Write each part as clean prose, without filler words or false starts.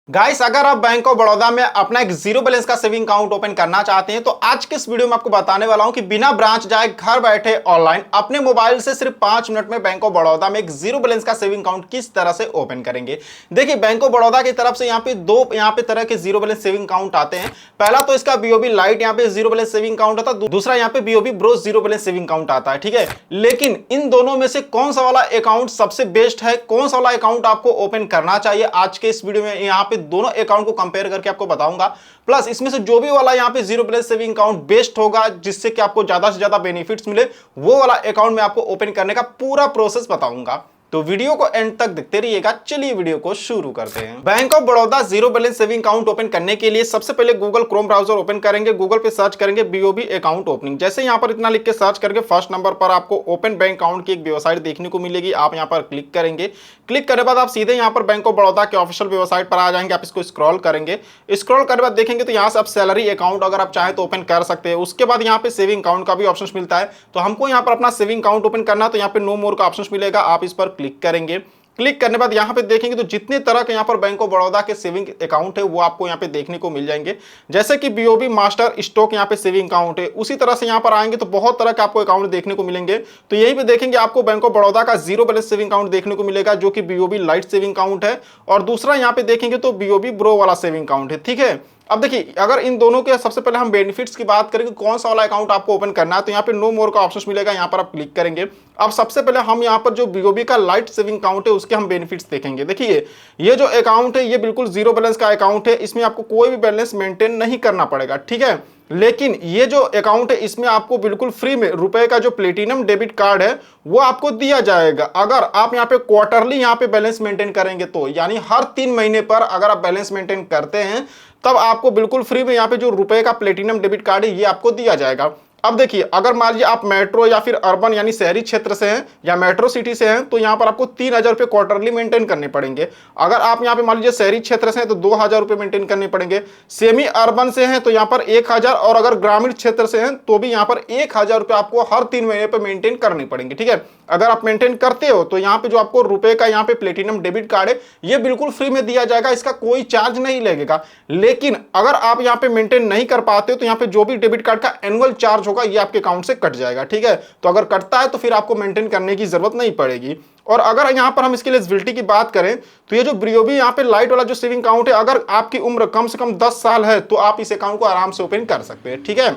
Guys, अगर आप bank of Baroda में अपना एक जीरो बैलेंस का सेविंग अकाउंट ओपन करना चाहते हैं तो आज के इस वीडियो में आपको बताने वाला हूं कि बिना ब्रांच जाए घर बैठे ऑनलाइन अपने मोबाइल से सिर्फ 5 मिनट में बैंक ऑफ बड़ौदा में एक जीरो बैलेंस का सेविंग अकाउंट किस तरह से ओपन करेंगे। देखिए, बैंक ऑफ बड़ौदा की तरफ से यहाँ पे दो तरह के जीरो बैलेंस सेविंग अकाउंट आते हैं। पहला तो इसका बीओबी लाइट यहाँ पे जीरो बैलेंस सेविंग अकाउंट आता है, दूसरा यहाँ पे BOB bro zero balance saving account आता है। ठीक है, लेकिन इन दोनों में से कौन सा वाला अकाउंट सबसे बेस्ट है, कौन सा वाला अकाउंट आपको ओपन करना चाहिए, आज के इस वीडियो में यहाँ पे दोनों अकाउंट को कंपेयर करके आपको बताऊंगा। प्लस इसमें से जो भी वाला यहां पे zero balance saving account best होगा, जिससे कि आपको ज्यादा से ज्यादा बेनिफिट्स मिले, वो वाला अकाउंट मैं आपको ओपन करने का पूरा प्रोसेस बताऊंगा। तो वीडियो को एंड तक देखते रहिएगा। चलिए वीडियो को शुरू करते हैं। Bank of Baroda zero balance saving account open करने के लिए सबसे पहले गूगल क्रोम ब्राउजर ओपन करेंगे। गूगल पे सर्च करेंगे बीओबी अकाउंट ओपनिंग। जैसे यहां पर इतना लिख के सर्च करेंगे, फर्स्ट नंबर पर आपको ओपन बैंक अकाउंट की एक वेबसाइट देखने को मिलेगी। आप यहां पर क्लिक करेंगे। क्लिक करने के बाद आप सीधे यहां पर बैंक ऑफ बड़ौदा के ऑफिशियल वेबसाइट पर आ जाएंगे। आप इसको स्क्रॉल करेंगे। स्क्रॉल करने के बाद देखेंगे तो यहां से आप सैलरी अकाउंट अगर आप चाहें तो ओपन कर सकते हैं। उसके बाद यहां पे सेविंग अकाउंट का भी ऑप्शन मिलता है। तो हमको यहां पर अपना सेविंग अकाउंट ओपन करना, तो यहां पे नो मोर का ऑप्शन मिलेगा। आप इस पर क्लिक करेंगे। क्लिक करने के बाद यहां पे देखेंगे तो जितने तरह के यहां पर बैंक ऑफ बड़ौदा के सेविंग अकाउंट है वो आपको यहां पे देखने को मिल जाएंगे। जैसे कि बीओबी मास्टर स्टॉक यहां पे सेविंग अकाउंट है, उसी तरह से यहां पर आएंगे तो बहुत तरह के आपको अकाउंट देखने को मिलेंगे। तो यहीं पे देखेंगे आपको बैंक ऑफ बड़ौदा का जीरो बैलेंस सेविंग अकाउंट देखने को मिलेगा, जो कि बीओबी लाइट सेविंग अकाउंट है, और दूसरा यहां पे देखेंगे तो बीओबी ब्रो वाला सेविंग अकाउंट है। ठीक है, अब देखिए, अगर इन दोनों के सबसे पहले हम बेनिफिट्स की बात करें कि कौन सा वाला अकाउंट आपको ओपन करना है, तो यहाँ पे नो मोर का ऑप्शन मिलेगा। यहाँ पर आप क्लिक करेंगे। अब सबसे पहले हम यहाँ पर जो बीओबी का लाइट सेविंग अकाउंट है उसके हम बेनिफिट्स देखेंगे। देखिए, ये जो अकाउंट है ये बिल्कुल जीरो बैलेंस का अकाउंट है। इसमें आपको कोई भी बैलेंस मेंटेन नहीं करना पड़ेगा। ठीक है, लेकिन ये जो अकाउंट है इसमें आपको बिल्कुल फ्री में रुपए का जो प्लेटिनम डेबिट कार्ड है वो आपको दिया जाएगा। अगर आप यहाँ पे क्वार्टरली यहाँ पे बैलेंस मेंटेन करेंगे, तो यानी हर 3 महीने पर अगर आप बैलेंस मेंटेन करते हैं तब आपको बिल्कुल फ्री में यहाँ पे जो रुपए का प्लेटिनम डेबिट कार्ड है ये आपको दिया जाएगा। अब देखिए, अगर मान लीजिए आप मेट्रो या फिर अर्बन यानी शहरी क्षेत्र से हैं या मेट्रो सिटी से हैं, तो यहाँ पर आपको 3,000 रुपये क्वार्टरली मेंटेन करने पड़ेंगे। अगर आप यहाँ पे मान लीजिए शहरी क्षेत्र से हैं तो 2,000 रुपये मेंटेन करने पड़ेंगे। सेमी अर्बन से हैं तो यहाँ पर 1,000, और अगर ग्रामीण क्षेत्र से हैं तो भी यहाँ पर 1,000 रुपये आपको हर 3 महीने पर मेंटेन करने पड़ेंगे। ठीक है, अगर आप मेंटेन करते हो तो यहाँ पे जो आपको रुपए का यहाँ पे प्लेटिनम डेबिट कार्ड है ये बिल्कुल फ्री में दिया जाएगा, इसका कोई चार्ज नहीं लगेगा। लेकिन अगर आप यहाँ पे मेंटेन नहीं कर पाते हो तो यहाँ पे जो भी डेबिट कार्ड का एनुअल चार्ज होगा ये आपके अकाउंट से कट जाएगा। ठीक है, तो अगर कटता है तो फिर आपको मेंटेन करने की जरूरत नहीं पड़ेगी। और अगर यहाँ पर हम इसके एलिजिबिलिटी की बात करें तो ये जो बीओबी यहाँ पे लाइट वाला जो सेविंग अकाउंट है, अगर आपकी उम्र कम से कम 10 साल है तो आप इस अकाउंट को आराम से ओपन कर सकते हैं। ठीक है,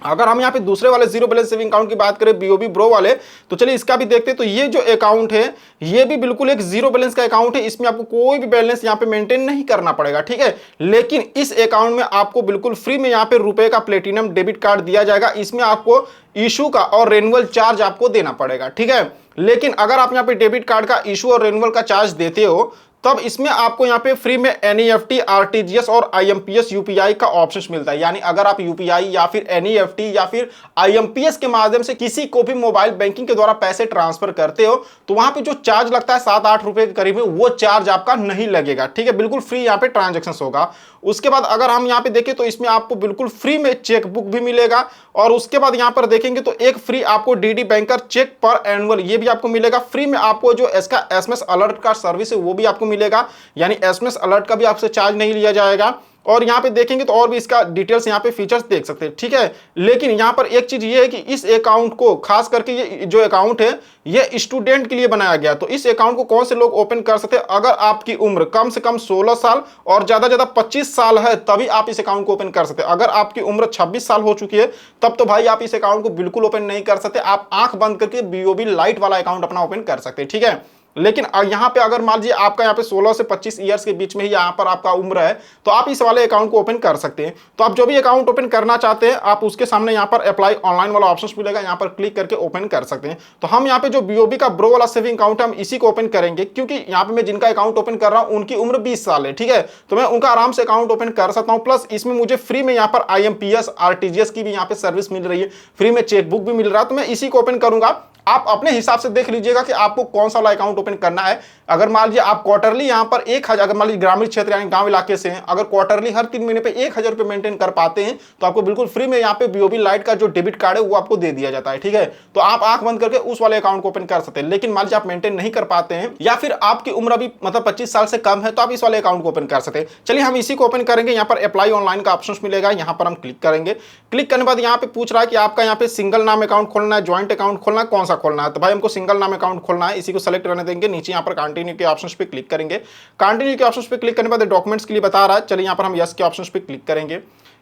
अगर हम यहाँ पे दूसरे वाले जीरो बैलेंस सेविंग अकाउंट की बात करें बीओबी ब्रो वाले, तो चलिए इसका भी देखते हैं। तो ये जो अकाउंट है ये भी बिल्कुल एक जीरो बैलेंस का अकाउंट है। इसमें आपको कोई भी बैलेंस यहाँ पे मेंटेन नहीं करना पड़ेगा। ठीक है, लेकिन इस अकाउंट में आपको बिल्कुल फ्री में यहाँ पे रुपए का प्लेटिनम डेबिट कार्ड दिया जाएगा। इसमें आपको इशू का और रेन्युअल चार्ज आपको देना पड़ेगा। ठीक है, लेकिन अगर आप यहाँ पे डेबिट कार्ड का इशू और रेन्युअल का चार्ज देते हो तब इसमें आपको यहाँ पे फ्री में एनईएफटी, आरटीजीएस और आईएमपीएस यूपीआई का ऑप्शन मिलता है। यानी अगर आप यूपीआई या फिर एनईएफटी या फिर आईएमपीएस के माध्यम से किसी को भी मोबाइल बैंकिंग के द्वारा पैसे ट्रांसफर करते हो तो वहां पे जो चार्ज लगता है 7-8 रुपए के करीब में, वो चार्ज आपका नहीं लगेगा। ठीक है, बिल्कुल फ्री यहाँ पे ट्रांजेक्शन होगा। उसके बाद अगर हम यहाँ पे देखें तो इसमें आपको बिल्कुल फ्री में चेकबुक भी मिलेगा, और उसके बाद यहाँ पर देखेंगे तो एक फ्री आपको डीडी बैंकर चेक पर एनुअल ये भी आपको मिलेगा। फ्री में आपको जो इसका एसएमएस अलर्ट का सर्विस है वो भी आपको मिलेगा, यानी एसएमएस अलर्ट का भी आपसे चार्ज नहीं लिया जाएगा। और यहाँ पे देखेंगे तो और भी इसका डिटेल्स यहाँ पे फीचर्स देख सकते हैं। ठीक है, लेकिन यहाँ पर एक चीज ये है कि इस अकाउंट को खास करके ये जो अकाउंट है ये स्टूडेंट के लिए बनाया गया। तो इस अकाउंट को कौन से लोग ओपन कर सकते हैं? अगर आपकी उम्र कम से कम 16 साल और ज्यादा ज्यादा 25 साल है तभी आप इस अकाउंट को ओपन कर सकते हैं। अगर आपकी उम्र 26 साल हो चुकी है तब तो भाई आप इस अकाउंट को बिल्कुल ओपन नहीं कर सकते। आप आंख बंद करके बीओबी लाइट वाला अकाउंट अपना ओपन कर सकते हैं। ठीक है, लेकिन यहाँ पे अगर मान लीजिए आपका यहाँ पे 16 से 25 ईयर्स के बीच में ही यहाँ पर आपका उम्र है तो आप इस वाले अकाउंट को ओपन कर सकते हैं। तो आप जो भी अकाउंट ओपन करना चाहते हैं आप उसके सामने यहाँ पर अप्लाई ऑनलाइन वाला ऑप्शन मिलेगा, यहाँ पर क्लिक करके ओपन कर सकते हैं। तो हम यहाँ पे जो बीओबी का ब्रो वाला सेविंग अकाउंट है हम इसी को ओपन करेंगे, क्योंकि यहाँ पे मैं जिनका अकाउंट ओपन कर रहा हूँ उनकी उम्र 20 साल है। ठीक है, तो मैं उनका आराम से अकाउंट ओपन कर सकता हूँ। प्लस इसमें मुझे फ्री में यहाँ पर आईएमपीएस, आरटीजीएस की भी यहाँ पे सर्विस मिल रही है, फ्री में चेकबुक भी मिल रहा है। तो मैं इसी को ओपन करूंगा। आप अपने हिसाब से देख लीजिएगा कि आपको कौन सा वाला अकाउंट ओपन करना है। अगर मान लीजिए आप क्वार्टरली यहाँ पर 1000, अगर मान लीजिए ग्रामीण क्षेत्र यानी गांव इलाके से हैं, अगर क्वार्टरली हर 3 महीने पे 1000 रुपए मेंटेन कर पाते हैं तो आपको बिल्कुल फ्री में यहाँ पे बीओबी लाइट का जो डेबिट कार्ड है वो आपको दे दिया जाता है। ठीक है, तो आप आंख बंद करके उस वाले अकाउंट को ओपन कर सकते हैं। लेकिन मान लीजिए आप मेंटेन नहीं कर पाते हैं या फिर आपकी उम्र अभी मतलब 25 साल से कम है तो आप इस वाले अकाउंट को ओपन कर सकते हैं। चलिए हम इसी को ओपन करेंगे। यहाँ पर अप्लाई ऑनलाइन का ऑप्शन मिलेगा, यहाँ पर हम क्लिक करेंगे। क्लिक करने के बाद यहाँ पे पूछ रहा है कि आपका यहाँ पे सिंगल नाम अकाउंट खोलना है, ज्वाइंट अकाउंट खोलना है, कौन सा खोलना है। तो भाई हमको सिंगल नाम अकाउंट खोलना है, इसी को सेलेक्ट करने देंगे। नीचे यहाँ पर कंटिन्यू के ऑप्शन पे क्लिक करेंगे। कंटिन्यू के ऑप्शन पे क्लिक करने के बाद डॉक्यूमेंट्स के लिए बता रहा है, चलिए यहाँ पर हम यस के ऑप्शन पे क्लिक करेंगे।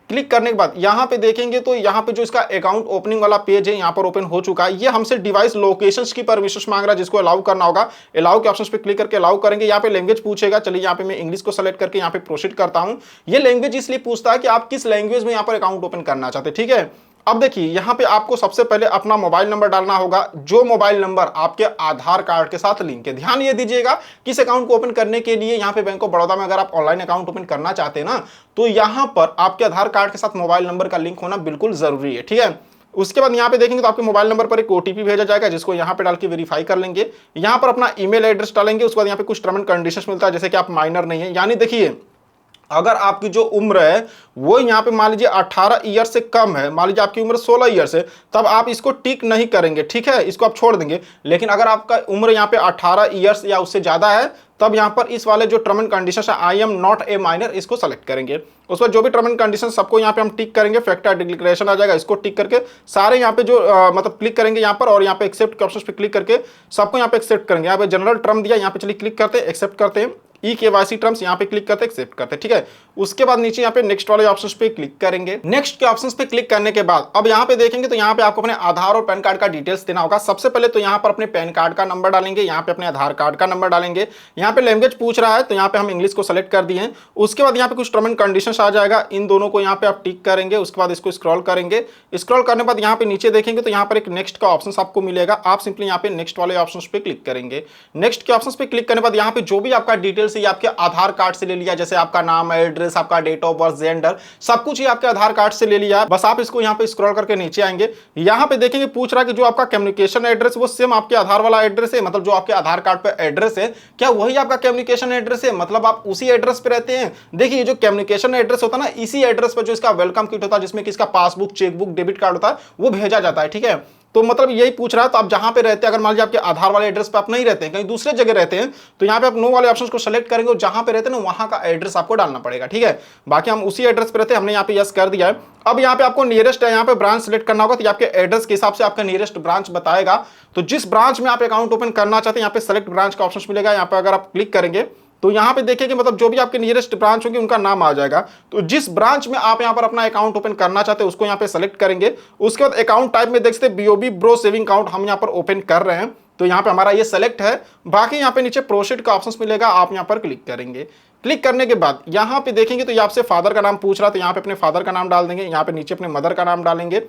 क्लिक करने के बाद यहाँ पे देखेंगे तो यहाँ पे जो इसका अकाउंट ओपनिंग वाला पेज है यहाँ पर ओपन हो चुका है। ये हमसे डिवाइस लोकेशंस की परमिशन मांग रहा है जिसको अलाउ करना होगा। अलाउ के ऑप्शन पे क्लिक करके अलाउ करेंगे। यहाँ पे लैंग्वेज पूछेगा, चलिए यहाँ पे मैं इंग्लिश को सेलेक्ट करके यहाँ पे प्रोसीड करता हूँ। ये लैंग्वेज इसलिए पूछता है कि आप किस लैंग्वेज में यहाँ पर अकाउंट ओपन करना चाहते हैं। ठीक है, अब देखिए यहाँ पे आपको सबसे पहले अपना मोबाइल नंबर डालना होगा, जो मोबाइल नंबर आपके आधार कार्ड के साथ लिंक है। ध्यान ये दीजिएगा कि इस अकाउंट को ओपन करने के लिए यहाँ पे बैंक ऑफ बड़ौदा में अगर आप ऑनलाइन अकाउंट ओपन करना चाहते हैं ना तो यहाँ पर आपके आधार कार्ड के साथ मोबाइल नंबर का लिंक होना बिल्कुल जरूरी है। ठीक है, उसके बाद यहाँ पे देखेंगे तो आपके मोबाइल नंबर पर एक ओटीपी भेजा जाएगा जिसको यहाँ पे डाल के वेरीफाई कर लेंगे। यहाँ पर अपना ईमेल एड्रेस डालेंगे। उसके बाद यहाँ पे कुछ टर्म एंड कंडीशंस मिलता है जैसे कि आप माइनर नहीं है, यानी देखिए अगर आपकी जो उम्र है वो यहाँ पे मान लीजिए 18 ईयर से कम है, मान लीजिए आपकी उम्र 16 ईयर से, तब आप इसको टिक नहीं करेंगे। ठीक है, इसको आप छोड़ देंगे। लेकिन अगर आपका उम्र यहाँ पे 18 ईयर्स या उससे ज्यादा है तब यहाँ पर इस वाले जो टर्म एंड कंडीशन है I am not a minor, इसको सेलेक्ट करेंगे। उस पर जो भी टर्म एंड कंडीशन सबको यहाँ पे हम टिक करेंगे। फैक्टर डिक्लेरेशन आ जाएगा, इसको टिक करके सारे यहाँ पे जो मतलब क्लिक करेंगे यहाँ पर और यहाँ पे एक्सेप्ट के ऑप्शन पे क्लिक करके सबको यहाँ पे एक्सेप्ट करेंगे। यहाँ पे जनरल टर्म दिया, यहाँ पे चलिए क्लिक करते हैं, एक्सेप्ट करते हैं। ई-केवाईसी टर्म्स यहाँ पे क्लिक करते हैं, एक्सेप्ट करते हैं। ठीक है, उसके बाद नीचे यहाँ पे नेक्स्ट वाले ऑप्शंस पे क्लिक करेंगे। नेक्स्ट के ऑप्शंस पे क्लिक करने के बाद अब यहाँ पे देखेंगे तो यहाँ पे आपको अपने आधार और पैन कार्ड का डिटेल्स देना होगा। सबसे पहले तो यहाँ पर अपने पैन कार्ड का नंबर डालेंगे, यहाँ पे अपने आधार कार्ड का नंबर डालेंगे। यहाँ पे लैंग्वेज पूछ रहा है तो यहाँ पे हम इंग्लिश को सेलेक्ट कर दिए हैं। उसके बाद यहाँ पे कुछ टर्म एंड कंडीशंस आ जाएगा, इन दोनों को यहाँ पे आप टिक करेंगे। उसके बाद इसको स्क्रॉल करेंगे। स्क्रॉल करने के बाद यहाँ पे नीचे देखेंगे तो यहाँ पर एक नेक्स्ट का ऑप्शन आपको मिलेगा। आप सिंपली यहाँ पे नेक्स्ट वाले ऑप्शन पे क्लिक करेंगे। नेक्स्ट के ऑप्शन पे क्लिक करने के बाद यहाँ पे जो भी आपका डिटेल्स है आपके आधार कार्ड से ले लिया, जैसे आपका नाम, एड्रेस, आपका डेट ऑफ बर्थ, जेंडर, सब कुछ ही आपके आधार कार्ड से ले लिया। बस आप इसको यहाँ पे स्क्रॉल करके नीचे आएंगे। यहाँ पे देखेंगे पूछ रहा है कि जो आपका कम्युनिकेशन एड्रेस वो सेम आपके आधार वाला एड्रेस है, मतलब जो आपके आधार कार्ड पे एड्रेस है क्या वही आपका कम्युनिकेशन एड्रेस है, मतलब आप उसी एड्रेस पे रहते हैं। देखिए जो कम्युनिकेशन एड्रेस होता है ना, इसी एड्रेस पर जो इसका वेलकम किट होता है जिसमें किसका पासबुक, चेकबुक, डेबिट कार्ड होता है वो भेजा जाता है। ठीक है, तो मतलब यही पूछ रहा है। तो आप जहां पे रहते हैं, अगर मान लीजिए आपके आधार वाले एड्रेस पे आप नहीं रहते हैं, कहीं दूसरे जगह रहते हैं, तो यहाँ पे आप नो वाले ऑप्शंस को सेलेक्ट करेंगे और जहां पे रहते हैं ना वहां का एड्रेस आपको डालना पड़ेगा। ठीक है, बाकी हम उसी एड्रेस पे रहते हैं, हमने यहाँ पे यस कर दिया है। अब यहाँ पे आपको नियरेस्ट है, यहाँ पे ब्रांच सेलेक्ट करना होगा, तो आपके एड्रेस के हिसाब से आपका नियरेस्ट ब्रांच बताएगा। तो जिस ब्रांच में आप अकाउंट ओपन करना चाहते हैं यहाँ पे सेलेक्ट ब्रांच का ऑप्शन मिलेगा। यहाँ पे अगर आप क्लिक करेंगे तो यहाँ पे देखिए कि मतलब जो भी आपके नियरेस्ट ब्रांच होगी उनका नाम आ जाएगा। तो जिस ब्रांच में आप यहाँ पर अपना अकाउंट ओपन करना चाहते हैं उसको यहाँ पे सेलेक्ट करेंगे। उसके बाद अकाउंट टाइप में देख सकते हैं बीओबी ब्रो सेविंग अकाउंट हम यहाँ पर ओपन कर रहे हैं, तो यहाँ पे हमारा ये सेलेक्ट है। बाकी यहाँ पे नीचे प्रोसीड का ऑप्शन मिलेगा, आप यहाँ पर क्लिक करेंगे। क्लिक करने के बाद यहाँ पे देखेंगे तो ये आपसे फादर का नाम पूछ रहा है, तो यहाँ पे अपने फादर का नाम डाल देंगे। यहाँ पे नीचे अपने मदर का नाम डालेंगे।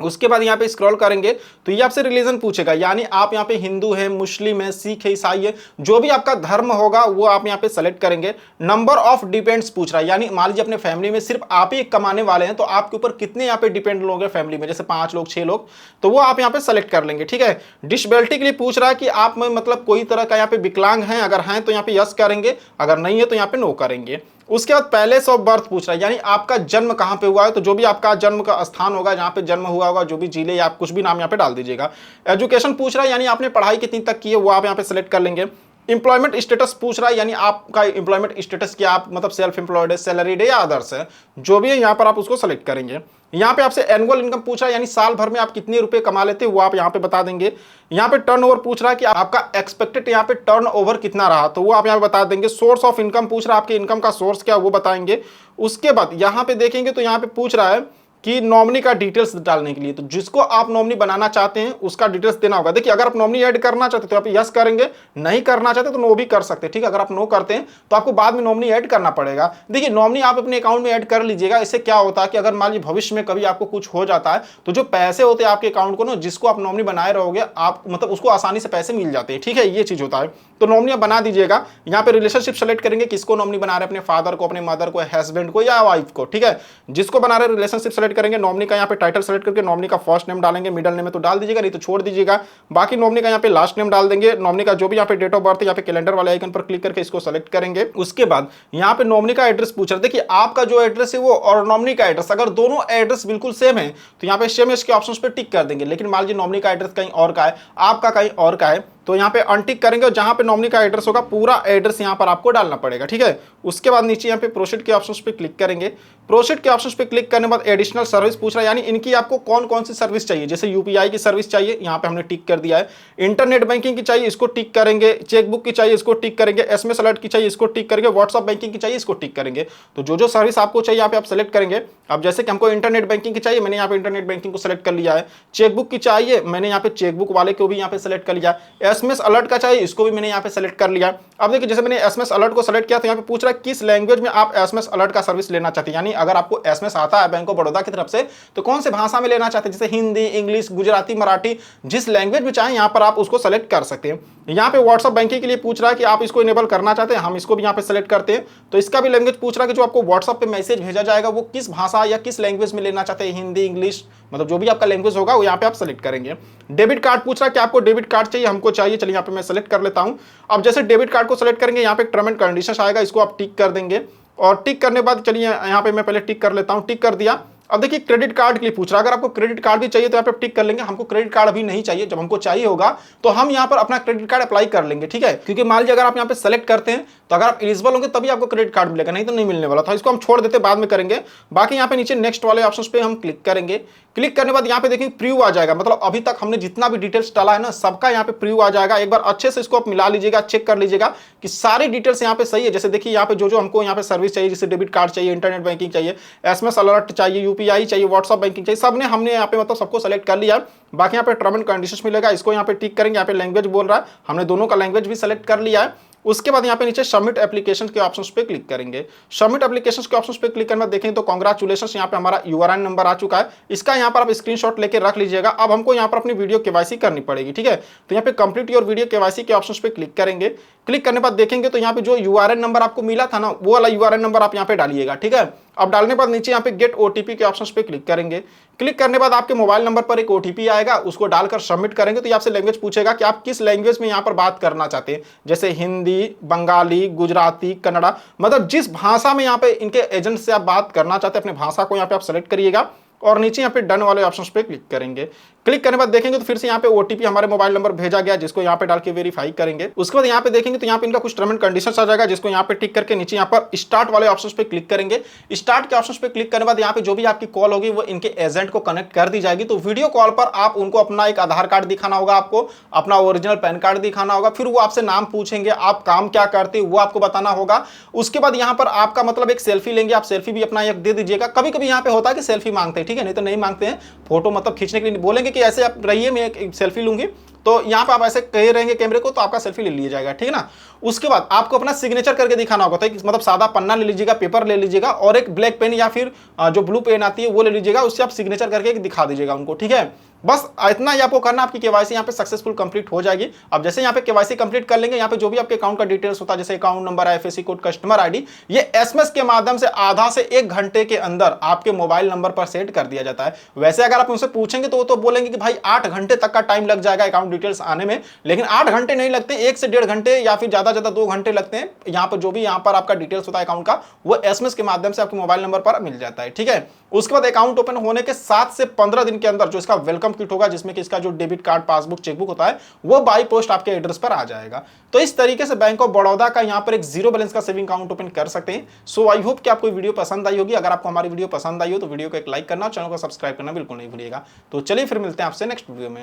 उसके बाद यहाँ पे स्क्रॉल करेंगे तो ये आपसे रिलीजन पूछेगा, यानी आप यहाँ पे हिंदू है, मुस्लिम है, सिख है, ईसाई है, जो भी आपका धर्म होगा वो आप यहाँ पे सेलेक्ट करेंगे। नंबर ऑफ डिपेंड्स पूछ रहा है, यानी मान लीजिए अपने फैमिली में सिर्फ आप ही कमाने वाले हैं तो आपके ऊपर कितने यहाँ पे डिपेंड लोग हैं फैमिली में, जैसे 5 लोग 6 लोग, तो वो आप यहाँ पे सेलेक्ट कर लेंगे। ठीक है, डिसेबिलिटी के लिए पूछ रहा है कि आप में मतलब कोई तरह का यहाँ पे विकलांग है, अगर हैं तो यहाँ पे यस करेंगे, अगर नहीं है तो यहाँ पे नो करेंगे। उसके बाद पैलेस ऑफ बर्थ पूछ रहा है, यानी आपका जन्म कहाँ पे हुआ है, तो जो भी आपका जन्म का स्थान होगा जहाँ पे जन्म हुआ होगा, जो भी जिले या आप कुछ भी नाम यहाँ पे डाल दीजिएगा। एजुकेशन पूछ रहा है, यानी आपने पढ़ाई कितनी तक की है वो आप यहाँ पे सेलेक्ट कर लेंगे। इंप्लॉयमेंट स्टेटस पूछ रहा है, यानी आपका इंप्लॉयमेंट स्टेटस क्या, आप मतलब सेल्फ एम्प्लॉयड है, सैलरीड है या अदर्स है, जो भी है यहाँ पर आप उसको सेलेक्ट करेंगे। यहाँ पे आपसे एनुअल इनकम पूछ रहा है, यानी साल भर में आप कितने रुपए कमा लेते हैं वो आप यहाँ पे बता देंगे। यहाँ पे टर्नओवर पूछ रहा है कि आपका एक्सपेक्टेड यहाँ पे टर्नओवर कितना रहा, तो वो आप यहाँ पे बता देंगे। सोर्स ऑफ इनकम पूछ रहा है, आपके इनकम का सोर्स क्या वो बताएंगे। उसके बाद यहाँ पे देखेंगे तो यहाँ पे पूछ रहा है कि नॉमिनी का डिटेल्स डालने के लिए, तो जिसको आप नॉमिनी बनाना चाहते हैं उसका डिटेल्स देना होगा। देखिए अगर आप नॉमिनी ऐड करना चाहते तो आप यस करेंगे, नहीं करना चाहते तो नो भी कर सकते हैं। ठीक है, अगर आप नो करते हैं तो आपको बाद में नॉमिनी ऐड करना पड़ेगा। देखिए नॉमिनी आप अपने अकाउंट में ऐड कर लीजिएगा, इससे क्या होता है कि अगर मान लीजिए भविष्य में कभी आपको कुछ हो जाता है तो जो पैसे होते हैं आपके अकाउंट को ना, जिसको आप नॉमिनी बनाए रहोगे आप मतलब उसको आसानी से पैसे मिल जाते हैं। ठीक है, ये चीज होता है, तो नॉमिनी आप बना दीजिएगा। यहाँ पे रिलेशनशिप सेलेक्ट करेंगे, किसको नॉमिनी बना रहे हैं, अपने फादर को, अपने मदर को, हस्बैंड को या वाइफ को। ठीक है, जिसको बना रहे रिलेशनशिप सेलेक्ट सेलेक्ट करेंगे, नॉमिनी का यहाँ पे टाइटल सेलेक्ट करके नॉमिनी का फर्स्ट नेम डालेंगे, मिडिल नेम है तो डाल दीजिएगा, नहीं तो छोड़ दीजिएगा। बाकी नॉमिनी का यहाँ पे लास्ट नेम डाल देंगे, नॉमिनी का जो भी यहाँ पे डेट ऑफ बर्थ है, यहाँ पे कैलेंडर वाले आइकन पर क्लिक करके इसको सेलेक्ट करेंगे। उसके बाद यहाँ पे नॉमिनी का एड्रेस पूछ रहा है, देखिए आपका जो एड्रेस है वो और नॉमिनी का एड्रेस अगर दोनों एड्रेस बिल्कुल सेम है तो यहाँ पे सेम इसके ऑप्शन पे टिक कर देंगे। लेकिन मान लीजिए नॉमिनी का एड्रेस कहीं और का है, आपका कहीं और का है, तो यहाँ पे अनटिक करेंगे और जहां पे नॉमिनी का एड्रेस होगा पूरा एड्रेस यहाँ पर आपको डालना पड़ेगा, ठीक है। उसके बाद नीचे यहाँ पे प्रोसीड के ऑप्शंस पे क्लिक करेंगे। प्रोसीड के ऑप्शंस पे क्लिक करने के बाद एडिशनल सर्विस पूछ रहा है, यानी इनकी आपको कौन कौन सी सर्विस चाहिए। जैसे यूपीआई की सर्विस चाहिए, यहाँ पे हमने टिक कर दिया है। इंटरनेट बैंकिंग की चाहिए, इसको टिक करेंगे। चेकबुक की चाहिए, इसको टिक करेंगे। एसएमएस अलर्ट की चाहिए, इसको टिक करेंगे। व्हाट्सअप बैंकिंग की चाहिए, इसको टिक करेंगे। तो जो जो सर्विस आपको चाहिए यहाँ पे आप सेलेक्ट करेंगे। अब जैसे कि हमको इंटरनेट बैंकिंग की चाहिए, मैंने यहाँ पे इंटरनेट बैंकिंग को सेलेक्ट कर लिया है। चेकबुक की चाहिए, मैंने यहाँ पे चेकबुक वाले को भी यहाँ पे सेलेक्ट कर लिया। एसएमएस अलर्ट का चाहिए, इसको भी मैंने यहाँ पे सेलेक्ट कर लिया। अब देखिए जैसे मैंने एसएमएस अलर्ट को सेलेक्ट किया तो यहाँ पे पूछ रहा है किस लैंग्वेज में आप एसएमएस अलर्ट का सर्विस लेना चाहते हैं। यानी अगर आपको एसएमएस आता है बैंक ऑफ बड़ौदा की तरफ से तो कौन से भाषा में लेना चाहते हैं, जैसे हिंदी, इंग्लिश, गुजराती, मराठी, जिस लैंग्वेज में चाहें यहाँ पर आप उसको सेलेक्ट कर सकते हैं। यहाँ पे व्हाट्सअप बैंकिंग के लिए पूछ रहा है कि आप इसको इनेबल करना चाहते हैं, हम इसको भी यहाँ पे सेलेक्ट करते हैं। तो इसका भी लैंग्वेज पूछ रहा है कि जो आपको व्हाट्सअप पे मैसेज भेजा जाएगा वो किस भाषा या किस लैंग्वेज में लेना चाहते हैं, हिंदी, इंग्लिश, मतलब जो भी आपका लैंग्वेज होगा वो यहाँ पे आप सेलेक्ट करेंगे। डेबिट कार्ड पूछ रहा है कि आपको डेबिट कार्ड चाहिए, हमको चाहिए, चलिए यहाँ पे मैं सेलेक्ट कर लेता हूँ। अब जैसे डेबिट कार्ड को सेलेक्ट करेंगे, यहाँ पे टर्म एंड कंडीशंस आएगा, इसको आप टिक कर देंगे। और टिक करने के बाद चलिए यहाँ पे मैं पहले टिक कर लेता हूँ, टिक कर दिया। अब देखिए क्रेडिट कार्ड के लिए पूछ रहा है, अगर आपको क्रेडिट कार्ड भी चाहिए तो यहाँ पे टिक कर लेंगे। हमको क्रेडिट कार्ड अभी नहीं चाहिए, जब हमको चाहिए होगा तो हम यहाँ पर अपना क्रेडिट कार्ड अप्लाई कर लेंगे, ठीक है। क्योंकि मान लीजिए अगर आप यहाँ पे सेलेक्ट करते हैं तो अगर आप एलिजिबल होंगे तभी आपको क्रेडिट कार्ड मिलेगा, नहीं तो नहीं मिलने वाला था। इसको हम छोड़ देते, बाद में करेंगे। बाकी यहाँ पे नीचे नेक्स्ट वाले ऑप्शन पे हम क्लिक करेंगे। क्लिक करने के बाद यहाँ पे देखिए प्रीव्यू आ जाएगा, मतलब अभी तक हमने जितना भी डिटेल्स डाला है ना सबका यहाँ पे प्रीव्यू आ जाएगा। एक बार अच्छे से इसको आप मिला लीजिएगा, चेक कर लीजिएगा कि सारी डिटेल्स यहाँ पे सही है। जैसे देखिए यहाँ पे जो हमको यहाँ पे सर्विस चाहिए, जैसे डेबिट कार्ड चाहिए, इंटरनेट बैंकिंग चाहिए, एसएमएस अलर्ट चाहिए, यूपीआई चाहिए, व्हाट्सअप बैंकिंग चाहिए, सब ने हमने यहाँ पे मतलब सबको सेलेक्ट कर लिया। बाकी यहाँ पे टर्म एंड कंडीशंस मिलेगा, इसको यहाँ पे टिक करेंगे। यहाँ पे लैंग्वेज बोल रहा है, हमने दोनों का लैंग्वेज भी सेलेक्ट कर लिया है। उसके बाद यहाँ पे नीचे सबमिट एप्लीकेशन के ऑप्शंस पे क्लिक करेंगे। सबमिट एप्लीकेशन के ऑप्शंस पे क्लिक करने में देखेंगे तो कांग्रेचुलेशंस, यहाँ पे हमारा यूआरएन नंबर आ चुका है। इसका यहाँ पर आप स्क्रीनशॉट लेके रख लीजिएगा। अब हमको यहाँ पर अपनी वीडियो केवाईसी करनी पड़ेगी, ठीक है। तो यहाँ पे कंप्लीट योर वीडियो केवाईसी के ऑप्शंस पे क्लिक करेंगे। क्लिक करने के बाद देखेंगे तो यहाँ पे जो यूआरएन नंबर आपको मिला था ना, वो वाला यूआरएन नंबर आप यहाँ पे डालिएगा, ठीक है। अब डालने के बाद नीचे यहाँ पे गेट ओटीपी के ऑप्शंस पे क्लिक करेंगे। क्लिक करने के बाद आपके मोबाइल नंबर पर एक ओटीपी आएगा, उसको डालकर सबमिट करेंगे तो ये आपसे लैंग्वेज पूछेगा कि आप किस लैंग्वेज में यहाँ पर बात करना चाहते हैं, जैसे हिंदी, बंगाली, गुजराती, कन्नड़ा, मतलब जिस भाषा में यहाँ पे इनके एजेंट से आप बात करना चाहते हैं अपने भाषा को यहाँ पे आप सेलेक्ट करिएगा। और नीचे यहाँ पे डन वाले ऑप्शंस पे क्लिक करेंगे। क्लिक करने के बाद देखेंगे तो फिर से यहाँ पे ओटीपी हमारे मोबाइल नंबर भेजा गया, जिसको यहाँ पे डाल के वेरीफाई करेंगे। उसके बाद यहाँ पे देखेंगे तो यहाँ पे इनका कुछ टर्म एंड कंडीशंस आ जाएगा, जिसको यहाँ पे टिक करके नीचे यहाँ पर स्टार्ट वाले ऑप्शंस पे क्लिक करेंगे। स्टार्ट के ऑप्शंस पे क्लिक करने के बाद यहाँ पे जो भी आपकी कॉल होगी वो इनके एजेंट को कनेक्ट कर दी जाएगी। तो वीडियो कॉल पर आप उनको अपना एक आधार कार्ड दिखाना होगा, आपको अपना ओरिजिनल पैन कार्ड दिखाना होगा। फिर वो आपसे नाम पूछेंगे, आप काम क्या करते हैं वो आपको बताना होगा। उसके बाद यहाँ पर आपका मतलब एक सेल्फी लेंगे, आप सेल्फी भी अपना एक दे दीजिएगा। कभी कभी यहाँ पे होता है कि सेल्फी मांगते हैं, ठीक है, नहीं तो नहीं मांगते हैं। फोटो मतलब खींचने के लिए बोलेंगे कि ऐसे आप रहिए, मैं एक सेल्फी लूंगी, तो यहाँ पे आप ऐसे कह रहेंगे कैमरे को तो आपका सेल्फी ले लिया जाएगा, ठीक है ना। उसके बाद आपको अपना सिग्नेचर करके दिखाना होगा, तो मतलब सादा पन्ना ले लीजिएगा, पेपर ले लीजिएगा और एक ब्लैक पेन या फिर जो ब्लू पेन आती है वो ले लीजिएगा, उससे आप सिग्नेचर करके दिखा दीजिएगा उनको, ठीक है। बस इतना ही आपको करना, आपकी केवाईसी यहाँ पे सक्सेसफुल कंप्लीट हो जाएगी। अब जैसे यहाँ पे केवाईसी कंप्लीट कर लेंगे, यहाँ पे जो भी आपके अकाउंट का डिटेल्स होता है, जैसे account number, IFSC code, customer ID, ये एसएमएस के माध्यम से आधा से 1 घंटे के अंदर आपके मोबाइल नंबर पर सेट कर दिया जाता है। वैसे अगर आप उनसे पूछेंगे तो वो तो बोलेंगे कि भाई 8 घंटे तक का टाइम लग जाएगा अकाउंट डिटेल्स आने में, लेकिन 8 घंटे नहीं लगते, 1 से 1.5 घंटे या फिर ज्यादा 2 घंटे लगते हैं। यहाँ पर जो भी यहाँ पर आपका डिटेल्स होता है अकाउंट का, वो एसएमएस के माध्यम से आपके मोबाइल नंबर पर मिल जाता है, ठीक है। उसके बाद अकाउंट ओपन होने के 7 से 15 दिन के अंदर जो इसका वेलकम किट होगा, जिसमें कि इसका जो डेबिट कार्ड, पासबुक, चेकबुक होता है, वो बाई पोस्ट आपके एड्रेस पर आ जाएगा। तो इस तरीके से बैंक ऑफ बड़ौदा का यहाँ पर एक जीरो बैलेंस का सेविंग अकाउंट ओपन कर सकते हैं। सो आई होप कि आपको वीडियो पसंद आई होगी। अगर आपको हमारी वीडियो पसंद आई हो तो वीडियो को एक लाइक करना, चैनल को सब्सक्राइब करना बिल्कुल नहीं भूलिएगा। तो चलिए फिर मिलते हैं आपसे नेक्स्ट वीडियो में।